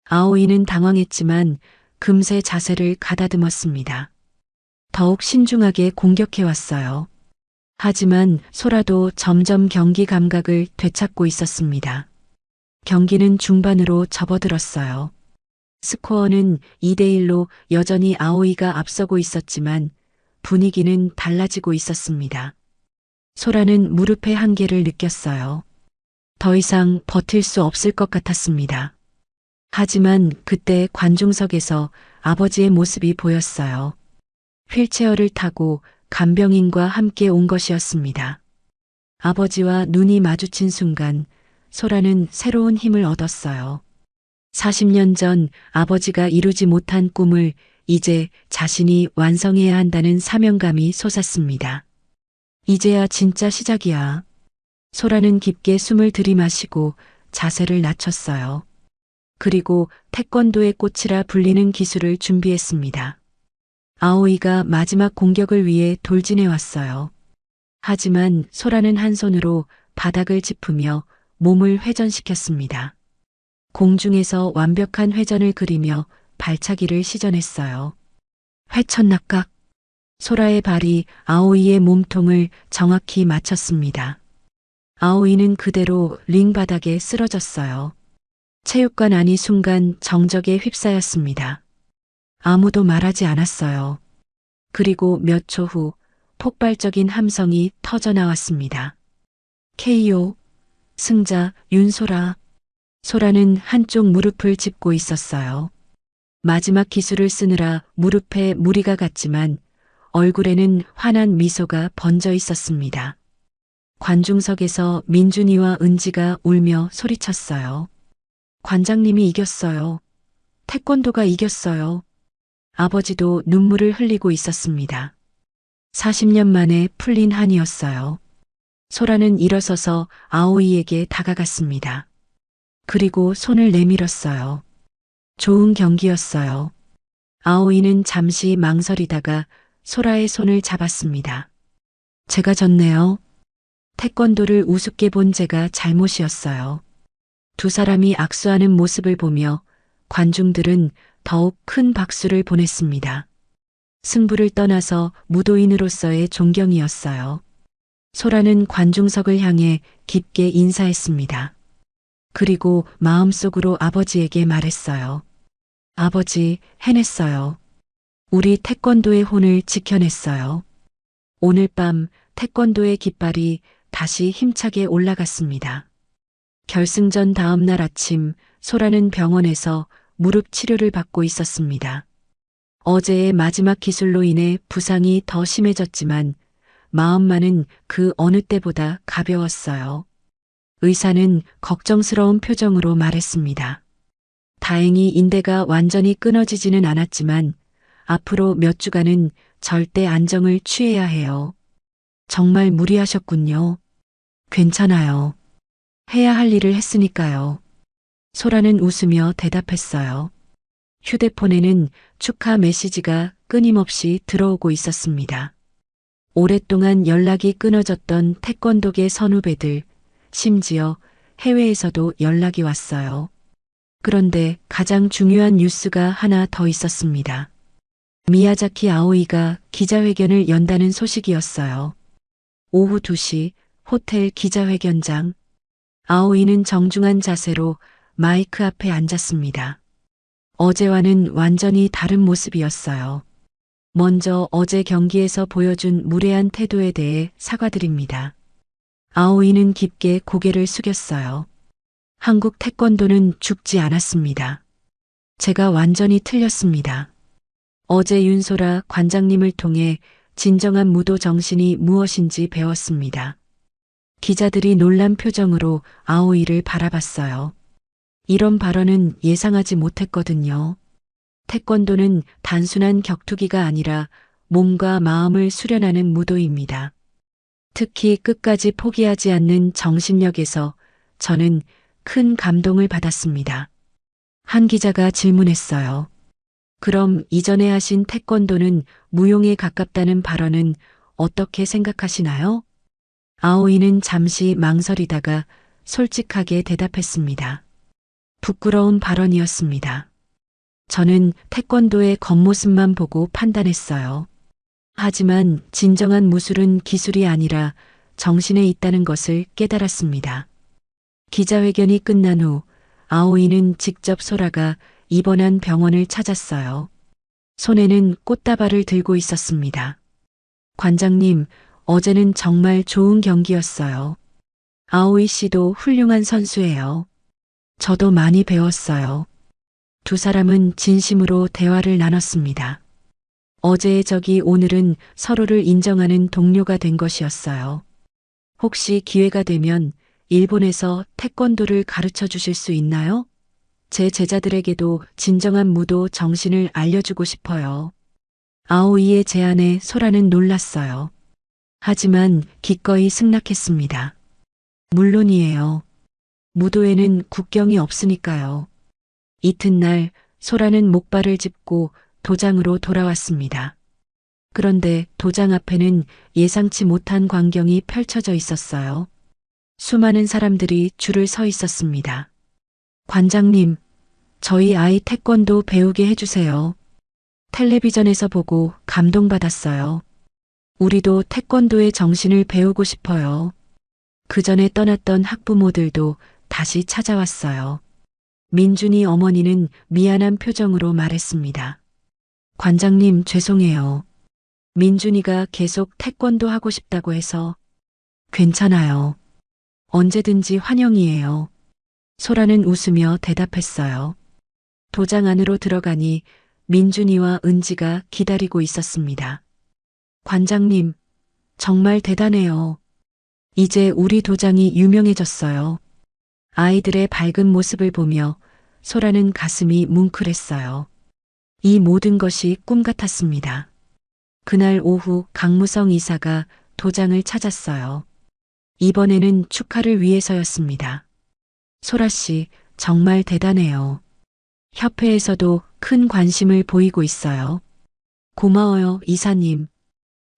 아오이는 당황했지만 금세 자세를 가다듬었습니다. 더욱 신중하게 공격해왔어요. 하지만 소라도 점점 경기 감각을 되찾고 있었습니다. 경기는 중반으로 접어들었어요. 스코어는 2대 1로 여전히 아오이가 앞서고 있었지만 분위기는 달라지고 있었습니다. 소라는 무릎의 한계를 느꼈어요. 더 이상 버틸 수 없을 것 같았습니다. 하지만 그때 관중석에서 아버지의 모습이 보였어요. 휠체어를 타고 간병인과 함께 온 것이었습니다. 아버지와 눈이 마주친 순간 소라는 새로운 힘을 얻었어요. 40년 전 아버지가 이루지 못한 꿈을 이제 자신이 완성해야 한다는 사명감이 솟았습니다. 이제야 진짜 시작이야. 소라는 깊게 숨을 들이마시고 자세를 낮췄어요. 그리고 태권도의 꽃이라 불리는 기술을 준비했습니다. 아오이가 마지막 공격을 위해 돌진해 왔어요. 하지만 소라는 한 손으로 바닥을 짚으며 몸을 회전시켰습니다. 공중에서 완벽한 회전을 그리며 발차기를 시전했어요. 회천낙각. 소라의 발이 아오이의 몸통을 정확히 맞췄습니다. 아오이는 그대로 링 바닥에 쓰러졌어요. 체육관 안이 순간 정적에 휩싸였습니다. 아무도 말하지 않았어요. 그리고 몇 초 후 폭발적인 함성이 터져 나왔습니다. KO. 승자 윤소라. 소라는 한쪽 무릎을 짚고 있었어요. 마지막 기술을 쓰느라 무릎에 무리가 갔지만 얼굴에는 환한 미소가 번져 있었습니다. 관중석에서 민준이와 은지가 울며 소리쳤어요. 관장님이 이겼어요. 태권도가 이겼어요. 아버지도 눈물을 흘리고 있었습니다. 40년 만에 풀린 한이었어요. 소라는 일어서서 아오이에게 다가갔습니다. 그리고 손을 내밀었어요. 좋은 경기였어요. 아오이는 잠시 망설이다가 소라의 손을 잡았습니다. 제가 졌네요. 태권도를 우습게 본 제가 잘못이었어요. 두 사람이 악수하는 모습을 보며 관중들은 더욱 큰 박수를 보냈습니다. 승부를 떠나서 무도인으로서의 존경이었어요. 소라는 관중석을 향해 깊게 인사했습니다. 그리고 마음속으로 아버지에게 말했어요. 아버지, 해냈어요. 우리 태권도의 혼을 지켜냈어요. 오늘 밤 태권도의 깃발이 다시 힘차게 올라갔습니다. 결승전 다음 날 아침 소라는 병원에서 무릎 치료를 받고 있었습니다. 어제의 마지막 기술로 인해 부상이 더 심해졌지만 마음만은 그 어느 때보다 가벼웠어요. 의사는 걱정스러운 표정으로 말했습니다. 다행히 인대가 완전히 끊어지지는 않았지만 앞으로 몇 주간은 절대 안정을 취해야 해요. 정말 무리하셨군요. 괜찮아요. 해야 할 일을 했으니까요. 소라는 웃으며 대답했어요. 휴대폰에는 축하 메시지가 끊임없이 들어오고 있었습니다. 오랫동안 연락이 끊어졌던 태권도계 선후배들, 심지어 해외에서도 연락이 왔어요. 그런데 가장 중요한 뉴스가 하나 더 있었습니다. 미야자키 아오이가 기자회견을 연다는 소식이었어요. 오후 2시 호텔 기자회견장. 아오이는 정중한 자세로 마이크 앞에 앉았습니다. 어제와는 완전히 다른 모습이었어요. 먼저 어제 경기에서 보여준 무례한 태도에 대해 사과드립니다. 아오이는 깊게 고개를 숙였어요. 한국 태권도는 죽지 않았습니다. 제가 완전히 틀렸습니다. 어제 윤소라 관장님을 통해 진정한 무도 정신이 무엇인지 배웠습니다. 기자들이 놀란 표정으로 아오이를 바라봤어요. 이런 발언은 예상하지 못했거든요. 태권도는 단순한 격투기가 아니라 몸과 마음을 수련하는 무도입니다. 특히 끝까지 포기하지 않는 정신력에서 저는 큰 감동을 받았습니다. 한 기자가 질문했어요. 그럼 이전에 하신 태권도는 무용에 가깝다는 발언은 어떻게 생각하시나요? 아오이는 잠시 망설이다가 솔직하게 대답했습니다. 부끄러운 발언이었습니다. 저는 태권도의 겉모습만 보고 판단했어요. 하지만 진정한 무술은 기술이 아니라 정신에 있다는 것을 깨달았습니다. 기자회견이 끝난 후 아오이는 직접 소라가 입원한 병원을 찾았어요. 손에는 꽃다발을 들고 있었습니다. 관장님, 어제는 정말 좋은 경기였어요. 아오이 씨도 훌륭한 선수예요. 저도 많이 배웠어요. 두 사람은 진심으로 대화를 나눴습니다. 어제의 적이 오늘은 서로를 인정하는 동료가 된 것이었어요. 혹시 기회가 되면 일본에서 태권도를 가르쳐 주실 수 있나요? 제 제자들에게도 진정한 무도 정신을 알려주고 싶어요. 아오이의 제안에 소라는 놀랐어요. 하지만 기꺼이 승낙했습니다. 물론이에요. 무도에는 국경이 없으니까요. 이튿날 소라는 목발을 짚고 도장으로 돌아왔습니다. 그런데 도장 앞에는 예상치 못한 광경이 펼쳐져 있었어요. 수많은 사람들이 줄을 서 있었습니다. 관장님, 저희 아이 태권도 배우게 해주세요. 텔레비전에서 보고 감동받았어요. 우리도 태권도의 정신을 배우고 싶어요. 그 전에 떠났던 학부모들도 다시 찾아왔어요. 민준이 어머니는 미안한 표정으로 말했습니다. 관장님, 죄송해요. 민준이가 계속 태권도 하고 싶다고 해서. 괜찮아요. 언제든지 환영이에요. 소라는 웃으며 대답했어요. 도장 안으로 들어가니 민준이와 은지가 기다리고 있었습니다. 관장님, 정말 대단해요. 이제 우리 도장이 유명해졌어요. 아이들의 밝은 모습을 보며 소라는 가슴이 뭉클했어요. 이 모든 것이 꿈 같았습니다. 그날 오후 강무성 이사가 도장을 찾았어요. 이번에는 축하를 위해서였습니다. 소라 씨, 정말 대단해요. 협회에서도 큰 관심을 보이고 있어요. 고마워요, 이사님.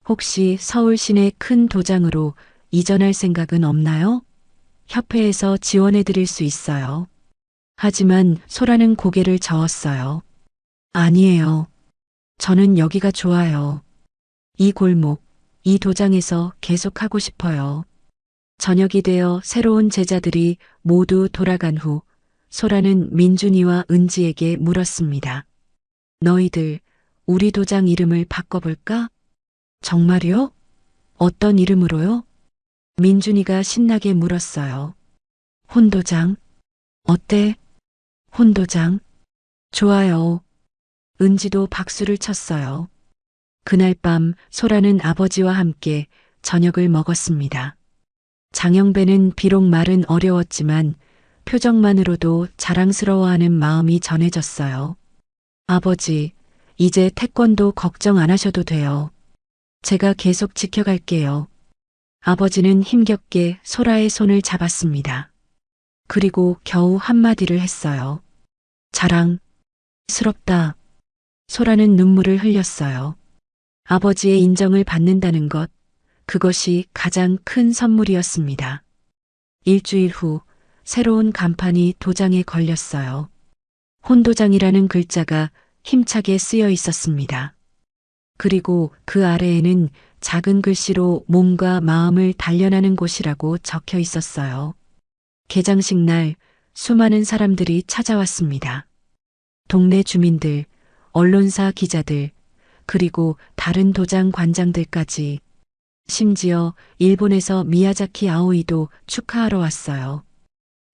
혹시 서울 시내 큰 도장으로 이전할 생각은 없나요? 협회에서 지원해 드릴 수 있어요. 하지만 소라는 고개를 저었어요. 아니에요. 저는 여기가 좋아요. 이 골목, 이 도장에서 계속 하고 싶어요. 저녁이 되어 새로운 제자들이 모두 돌아간 후 소라는 민준이와 은지에게 물었습니다. 너희들 우리 도장 이름을 바꿔볼까? 정말요? 어떤 이름으로요? 민준이가 신나게 물었어요. 혼도장. 어때? 혼도장. 좋아요. 은지도 박수를 쳤어요. 그날 밤 소라는 아버지와 함께 저녁을 먹었습니다. 장영배는 비록 말은 어려웠지만 표정만으로도 자랑스러워하는 마음이 전해졌어요. 아버지, 이제 태권도 걱정 안 하셔도 돼요. 제가 계속 지켜갈게요. 아버지는 힘겹게 소라의 손을 잡았습니다. 그리고 겨우 한마디를 했어요. 자랑스럽다. 소라는 눈물을 흘렸어요. 아버지의 인정을 받는다는 것, 그것이 가장 큰 선물이었습니다. 일주일 후 새로운 간판이 도장에 걸렸어요. 혼도장이라는 글자가 힘차게 쓰여 있었습니다. 그리고 그 아래에는 작은 글씨로 몸과 마음을 단련하는 곳이라고 적혀 있었어요. 개장식 날 수많은 사람들이 찾아왔습니다. 동네 주민들, 언론사 기자들, 그리고 다른 도장 관장들까지. 심지어 일본에서 미야자키 아오이도 축하하러 왔어요.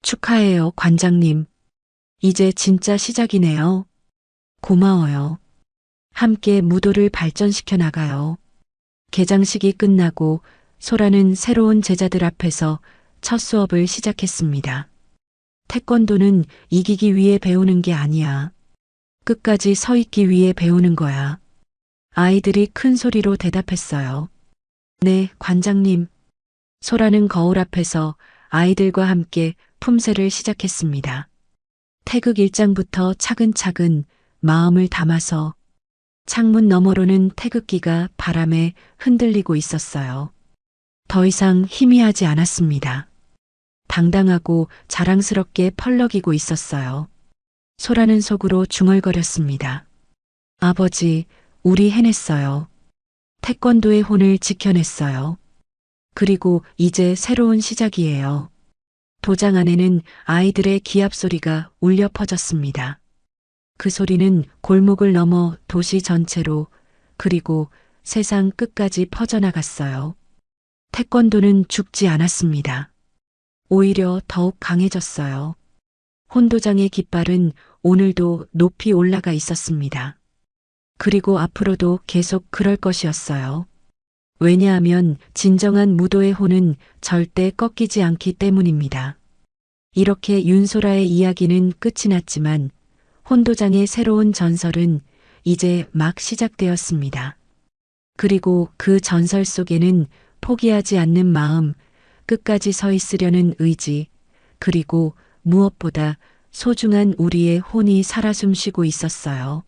축하해요, 관장님. 이제 진짜 시작이네요. 고마워요. 함께 무도를 발전시켜 나가요. 개장식이 끝나고 소라는 새로운 제자들 앞에서 첫 수업을 시작했습니다. 태권도는 이기기 위해 배우는 게 아니야. 끝까지 서 있기 위해 배우는 거야. 아이들이 큰 소리로 대답했어요. 네, 관장님. 소라는 거울 앞에서 아이들과 함께 품새를 시작했습니다. 태극 1장부터 차근차근 마음을 담아서 창문 너머로는 태극기가 바람에 흔들리고 있었어요. 더 이상 희미하지 않았습니다. 당당하고 자랑스럽게 펄럭이고 있었어요. 소라는 속으로 중얼거렸습니다. 아버지, 우리 해냈어요. 태권도의 혼을 지켜냈어요. 그리고 이제 새로운 시작이에요. 도장 안에는 아이들의 기합 소리가 울려 퍼졌습니다. 그 소리는 골목을 넘어 도시 전체로 그리고 세상 끝까지 퍼져나갔어요. 태권도는 죽지 않았습니다. 오히려 더욱 강해졌어요. 혼도장의 깃발은 오늘도 높이 올라가 있었습니다. 그리고 앞으로도 계속 그럴 것이었어요. 왜냐하면 진정한 무도의 혼은 절대 꺾이지 않기 때문입니다. 이렇게 윤소라의 이야기는 끝이 났지만 혼도장의 새로운 전설은 이제 막 시작되었습니다. 그리고 그 전설 속에는 포기하지 않는 마음, 끝까지 서 있으려는 의지, 그리고 무엇보다 소중한 우리의 혼이 살아 숨쉬고 있었어요.